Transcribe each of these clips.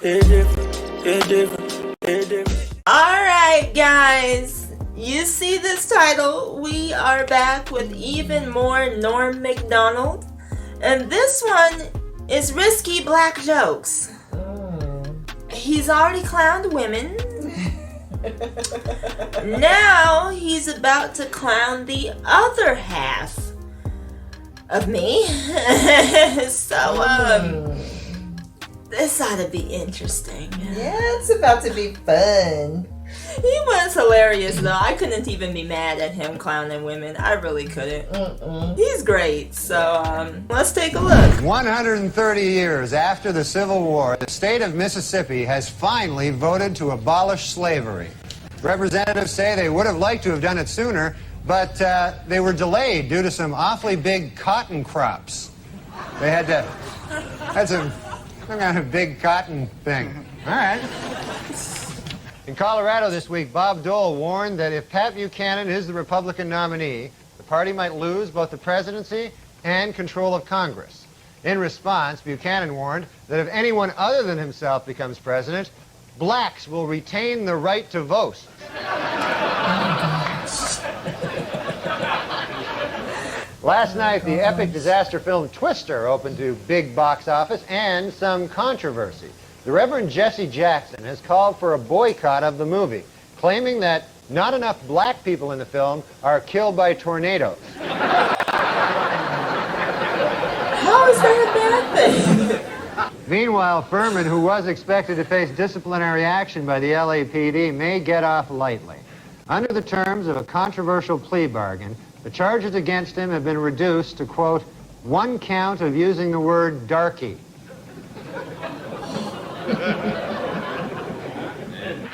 Alright guys, you see this title, we are back with even more Norm Macdonald, and this one is risky black jokes. He's already clowned women. Now he's about to clown the other half of me. So this ought to be interesting. Yeah, it's about to be fun. He was hilarious though. I couldn't even be mad at him clowning women. I really couldn't. He's great. So let's take a look. 130 years after the Civil War, the state of Mississippi has finally voted to abolish slavery. Representatives say they would have liked to have done it sooner, but they were delayed due to some awfully big cotton crops. They had some kind of big cotton thing. All right. In Colorado this week, Bob Dole warned that if Pat Buchanan is the Republican nominee, the party might lose both the presidency and control of Congress. In response, Buchanan warned that if anyone other than himself becomes president, blacks will retain the right to vote. Last night, the epic disaster film Twister opened to big box office and some controversy. The Reverend Jesse Jackson has called for a boycott of the movie, claiming that not enough black people in the film are killed by tornadoes. How is that a bad thing? Meanwhile, Furman, who was expected to face disciplinary action by the LAPD, may get off lightly. Under the terms of a controversial plea bargain, the charges against him have been reduced to, quote, one count of using the word darky.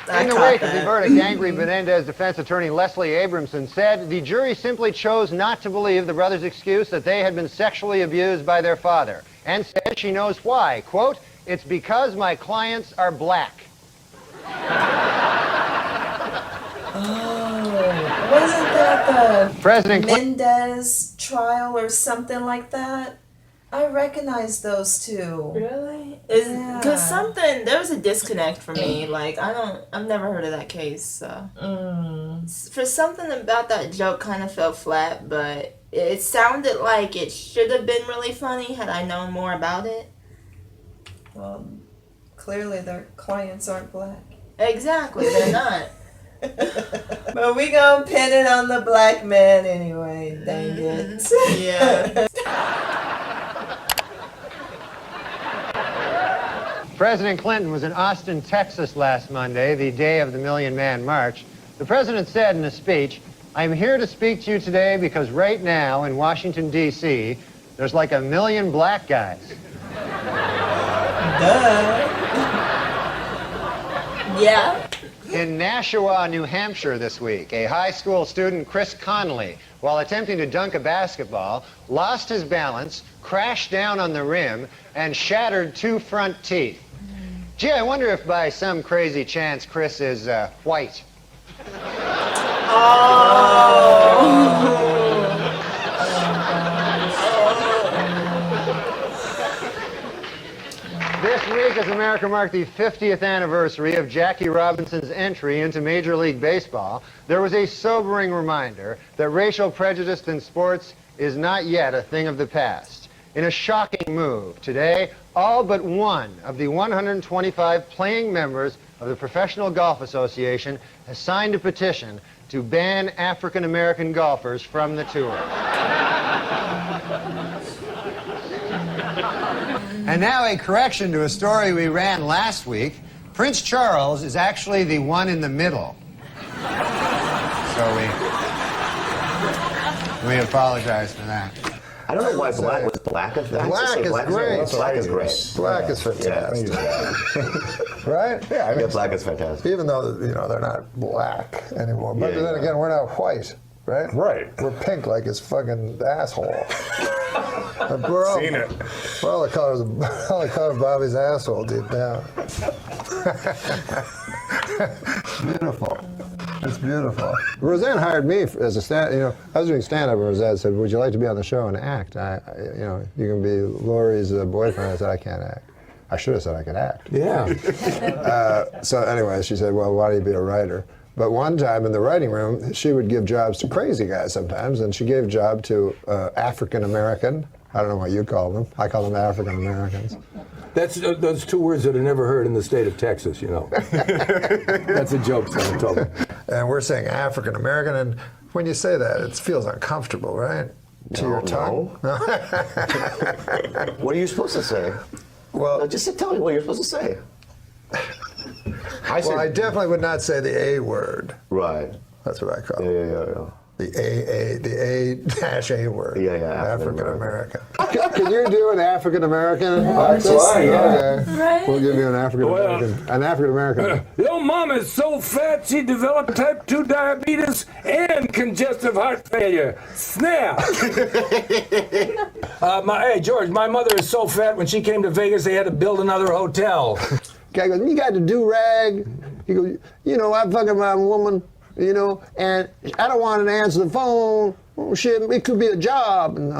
In the wake of the verdict, angry Menendez defense attorney Leslie Abramson said the jury simply chose not to believe the brothers' excuse that they had been sexually abused by their father, and said she knows why. Quote, it's because my clients are black. Wasn't that the President Menendez trial or something like that? I recognize those two. Really? Yeah. Because there was a disconnect for me. Like, I've never heard of that case. So. For something about that joke kind of fell flat, but it sounded like it should have been really funny had I known more about it. Well, clearly their clients aren't black. Exactly, they're not. But we gonna pin it on the black man anyway, dang it. Yeah. President Clinton was in Austin, Texas last Monday, the day of the Million Man March. The president said in a speech, I'm here to speak to you today because right now in Washington, D.C., there's like 1 million black guys. Yeah. In Nashua, New Hampshire this week, a high school student, Chris Connolly, while attempting to dunk a basketball, lost his balance, crashed down on the rim, and shattered 2 front teeth. Gee, I wonder if by some crazy chance Chris is white. This week, as America marked the 50th anniversary of Jackie Robinson's entry into Major League Baseball, there was a sobering reminder that racial prejudice in sports is not yet a thing of the past. In a shocking move, today, all but one of the 125 playing members of the Professional Golf Association has signed a petition to ban African American golfers from the tour. And now a correction to a story we ran last week. Prince Charles is actually the one in the middle. So we apologize for that. I don't know why black was black. Black is great. Black is great. Black is fantastic. Yeah. Right? Yeah, I mean, black is fantastic. even though, they're not black anymore. But then again, we're not white, right? Right. We're pink like his fucking asshole. We're all, Seen it. We're all the colors of Bobby's asshole deep down. Beautiful. It's beautiful. Roseanne hired me as a I was doing stand-up, and Roseanne said, "Would you like to be on the show and act? You can be Lori's boyfriend." I said, "I can't act." I should have said I could act. Yeah. So anyway, she said, well, why don't you be a writer? But one time in the writing room, she would give jobs to crazy guys sometimes, and she gave a job to African American. I don't know what you call them. I call them African Americans. That's those two words that are never heard in the state of Texas, you know. That's a joke someone told me. And we're saying African American, and when you say that, it feels uncomfortable, right? To your tongue. What are you supposed to say? Well, Just tell me what you're supposed to say. I definitely would not say the A word. Right. That's what I call it. Yeah. The A-A word. Yeah, African American. Can you do an African American? Yeah. Okay. Right. We'll give you an African American. An African American. Your mom is so fat she developed type 2 diabetes and congestive heart failure. Snap! Hey, George, my mother is so fat when she came to Vegas they had to build another hotel. Guy goes, you got the do-rag? He goes, I'm fucking my woman, and I don't want to answer the phone. Oh, shit, it could be a job, and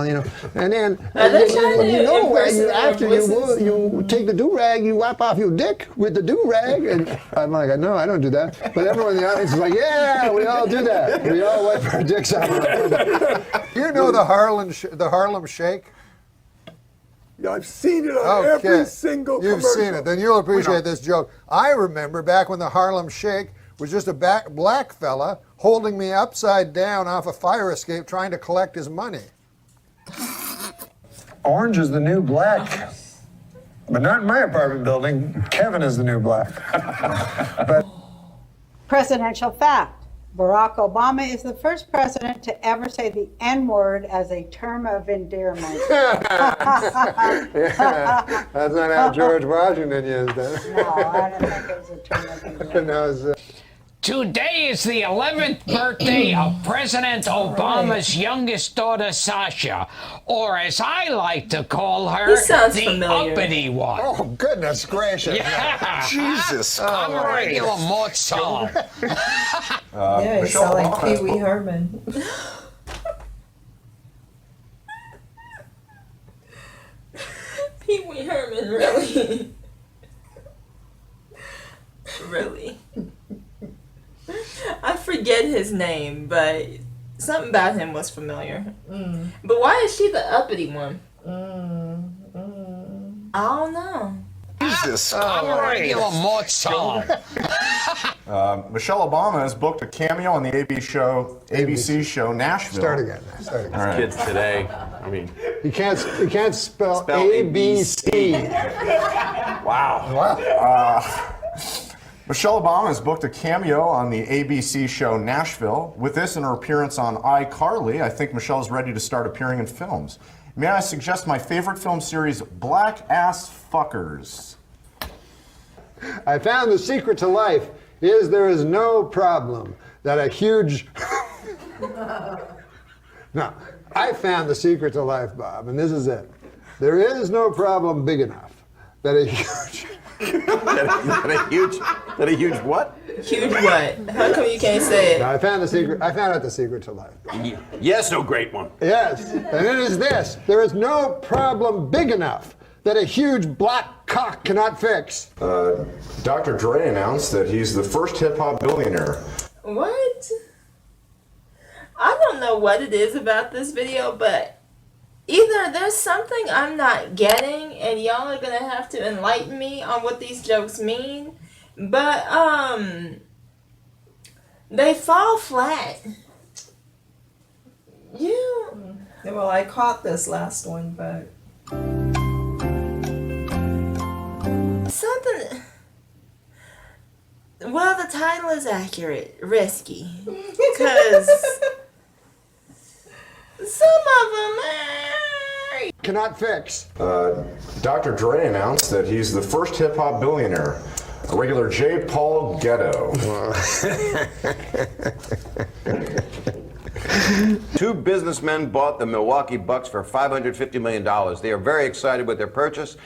then after you take the do-rag, you wipe off your dick with the do-rag, and I'm like, no, I don't do that. But everyone in the audience is like, yeah, we all do that. We all wipe our dicks off. You know the Harlem Shake? I've seen it on every single commercial. You've seen it. Then you'll appreciate this joke. I remember back when the Harlem Shake was just a black fella holding me upside down off a fire escape trying to collect his money. Orange is the new black. But not in my apartment building. Kevin is the new black. But Presidential fact. Barack Obama is the first president to ever say the N-word as a term of endearment. That's not how George Washington used it. No, I don't think it was a term of endearment. Today is the 11th birthday of President Obama's youngest daughter, Sasha, or as I like to call her, the familiar. uppity one. Oh, goodness gracious. Yeah. Jesus. I'm a regular Mozart. Yeah, you sound like Pee Wee Herman. Pee Wee Herman, really? Really? I forget his name, but something about him was familiar. But why is she the uppity one? I don't know. Jesus. I'm a regular Mozart. Michelle Obama has booked a cameo on the ABC show Nashville. Start again. All right. Kids today, I mean, You can't spell ABC. Wow. Michelle Obama has booked a cameo on the ABC show Nashville. With this and her appearance on iCarly, I think Michelle is ready to start appearing in films. May I suggest my favorite film series, Black Ass Fuckers? I found the secret to life is there is no problem that a huge... No, I found the secret to life, Bob, and this is it. There is no problem big enough that a huge... that a huge what? Huge what? How come you can't say it? No, I found out the secret to life. yes, no great one. Yes, and it is this. There is no problem big enough that a huge black cock cannot fix. Dr. Dre announced that he's the first hip-hop billionaire. What? I don't know what it is about this video, but either there's something I'm not getting, and y'all are gonna have to enlighten me on what these jokes mean. But they fall flat. Well, I caught this last one, but something. Well, the title is accurate, risky, because some of them Cannot fix. Dr. Dre announced that he's the first hip-hop billionaire. A regular J. Paul Ghetto. Two businessmen bought the Milwaukee Bucks for $550 million. They are very excited with their purchase,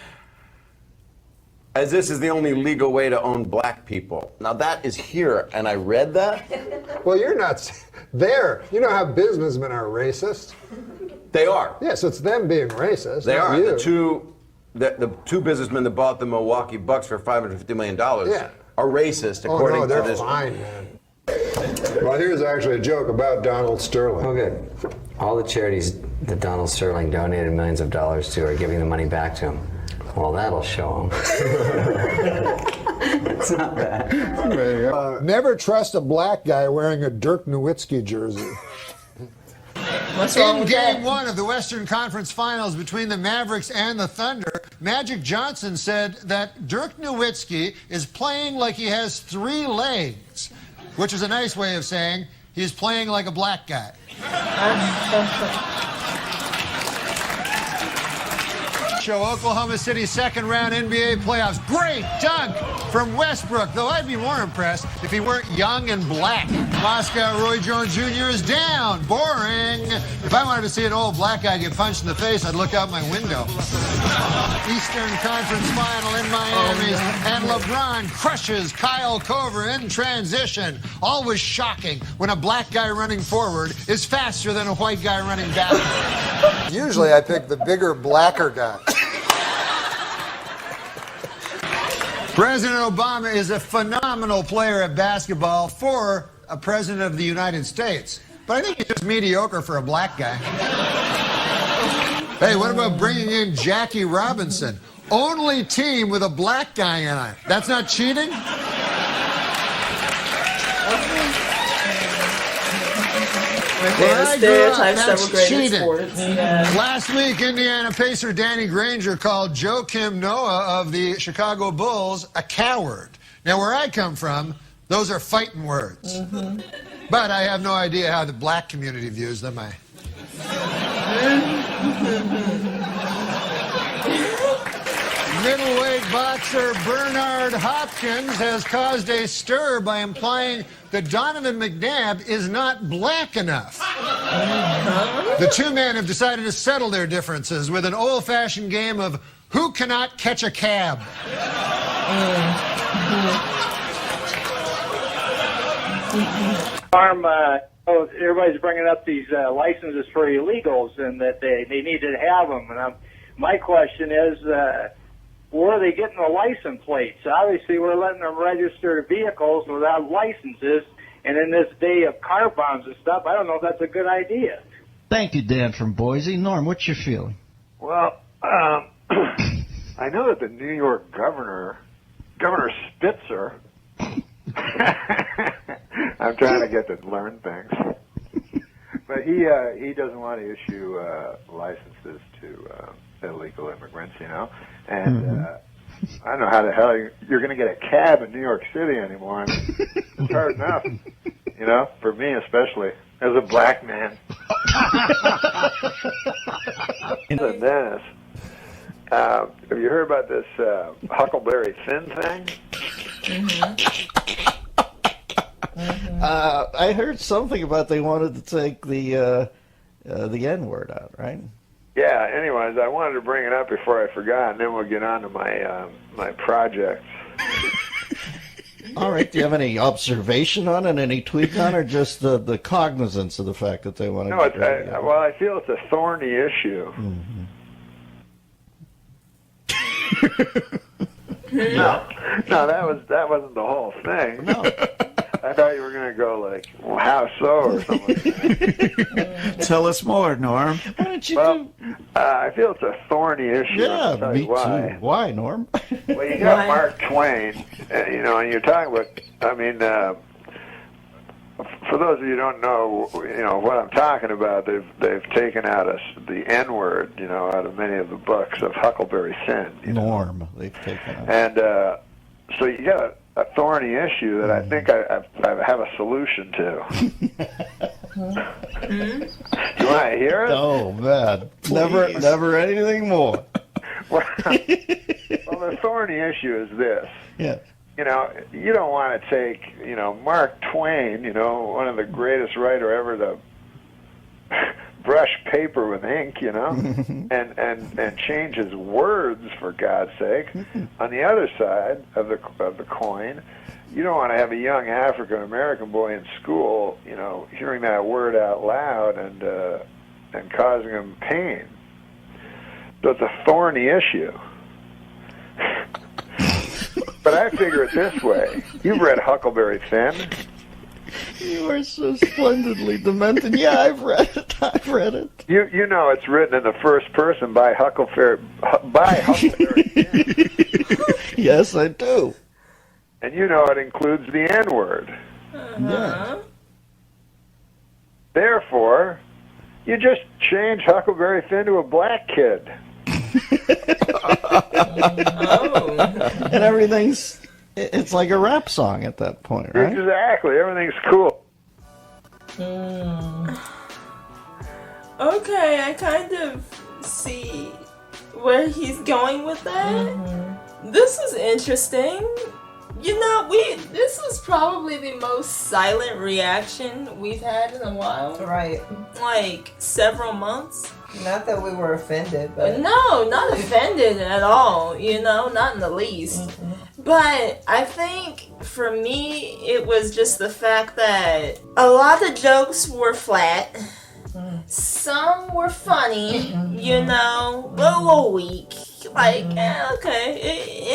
as this is the only legal way to own black people. Now that is here, and I read that. Well, you're not there. You know how businessmen are racist? They are. Yes, it's them being racist. They not are. you. The two the two businessmen that bought the Milwaukee Bucks for $550 million Yeah. are racist, Oh, according no, they're to this. fine, man. Well, here's actually a joke about Donald Sterling. Oh, good. All the charities that Donald Sterling donated millions of dollars to are giving the money back to him. Well, that'll show him. It's not bad. Never trust a black guy wearing a Dirk Nowitzki jersey. What's wrong In with game that? one of the Western Conference Finals between the Mavericks and the Thunder, Magic Johnson said that Dirk Nowitzki is playing like he has 3 legs, which is a nice way of saying he's playing like a black guy. Show Oklahoma City second round NBA playoffs. Great dunk from Westbrook, though I'd be more impressed if he weren't young and black. Moscow Roy Jones Jr. is down. Boring. If I wanted to see an old black guy get punched in the face, I'd look out my window. Eastern Conference Final in Miami, and LeBron crushes Kyle Korver in transition. Always shocking when a black guy running forward is faster than a white guy running backward. Usually I pick the bigger, blacker guy. President Obama is a phenomenal player at basketball for a president of the United States. But I think he's just mediocre for a black guy. Hey, what about bringing in Jackie Robinson? Only team with a black guy in it. That's not cheating? The stereotypes that were great in cheating. sports. Yeah. Last week, Indiana Pacer Danny Granger called Joakim Noah of the Chicago Bulls a coward. Now, where I come from, those are fighting words. Mm-hmm. But I have no idea how the black community views them. Middleweight boxer Bernard Hopkins has caused a stir by implying that Donovan McNabb is not black enough. The two men have decided to settle their differences with an old-fashioned game of who cannot catch a cab. Everybody's bringing up these licenses for illegals and that they need to have them. And my question is, where are they getting the license plates? Obviously, we're letting them register vehicles without licenses. And in this day of car bombs and stuff, I don't know if that's a good idea. Thank you, Dan from Boise. Norm, what's your feeling? Well, I know that the New York Governor Spitzer, I'm trying to get to learn things, but he doesn't want to issue licenses to illegal immigrants, you know, and I don't know how the hell you're going to get a cab in New York City anymore. I mean, it's hard enough, you know, for me especially as a black man. So Dennis, have you heard about this Huckleberry Finn thing? I heard something about they wanted to take the N-word out, right? Yeah, anyways, I wanted to bring it up before I forgot, and then we'll get on to my my projects. All right, do you have any observation on it, any tweak on it, or just the cognizance of the fact that they want to... No, I feel it's a thorny issue. No, that wasn't the whole thing. No. I thought you were going to go like, well, how so, or something. Tell us more, Norm. Why don't you I feel it's a thorny issue. Yeah, I'll tell me you why. too. Why, Norm? Well, you got Mark Twain, you know, and you're talking about, I mean, for those of you who don't know, you know, what I'm talking about, they've taken out the N-word, you know, out of many of the books of Huckleberry Finn. Norm, they've taken out. And so you got a thorny issue that I think I have a solution to. You want to hear it? Oh, man. Never anything more. Well, the thorny issue is this. Yeah. You know, you don't want to take, you know, Mark Twain, you know, one of the greatest writer ever to brush paper with ink, you know, and change his words, for God's sake. On the other side of the coin, you don't want to have a young African American boy in school, you know, hearing that word out loud and causing him pain. So it's a thorny issue. But I figure it this way. You've read Huckleberry Finn. You are so splendidly demented. Yeah, I've read it. I've read it. You know it's written in the first person by Huckleberry Finn. Yes, I do. And you know it includes the N-word. Yeah. Therefore, you just change Huckleberry Finn to a black kid. And everything's, it's like a rap song at that point, right? Exactly. Everything's cool. Okay, I kind of see where he's going with that. This is interesting. You know, this was probably the most silent reaction we've had in a while. Right. Like several months. Not that we were offended, but No, not offended at all, you know, not in the least. But I think for me, it was just the fact that a lot of jokes were flat. Some were funny, you know, but a little weak. Like, okay,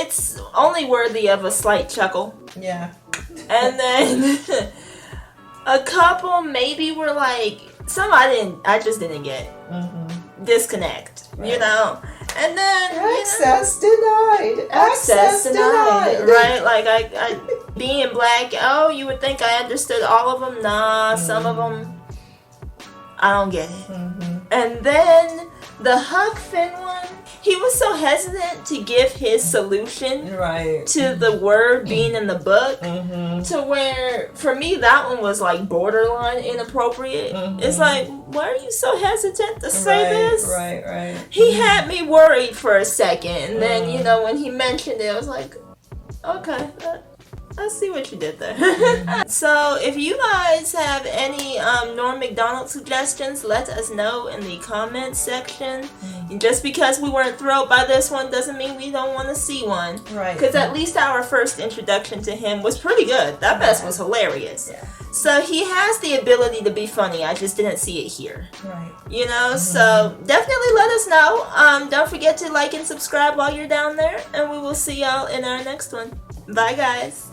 it's only worthy of a slight chuckle. yeah. And then a couple maybe were like, some I just didn't get. Disconnect, you know? And then Access denied. Access denied. Right? Like I being black, oh, you would think I understood all of them. Nah, some of them I don't get it. And then the Huck Finn one, he was so hesitant to give his solution to the word being in the book, to where, for me, that one was like borderline inappropriate. It's like, why are you so hesitant to say this? Right. He had me worried for a second, and then, you know, when he mentioned it, I was like, okay, I see what you did there. So, if you guys have any Norm Macdonald suggestions, let us know in the comments section. Just because we weren't thrilled by this one doesn't mean we don't want to see one. Right. Because at least our first introduction to him was pretty good. That mess was hilarious. Yeah. So, he has the ability to be funny. I just didn't see it here. Right. You know, so definitely let us know. Don't forget to like and subscribe while you're down there. And we will see y'all in our next one. Bye, guys.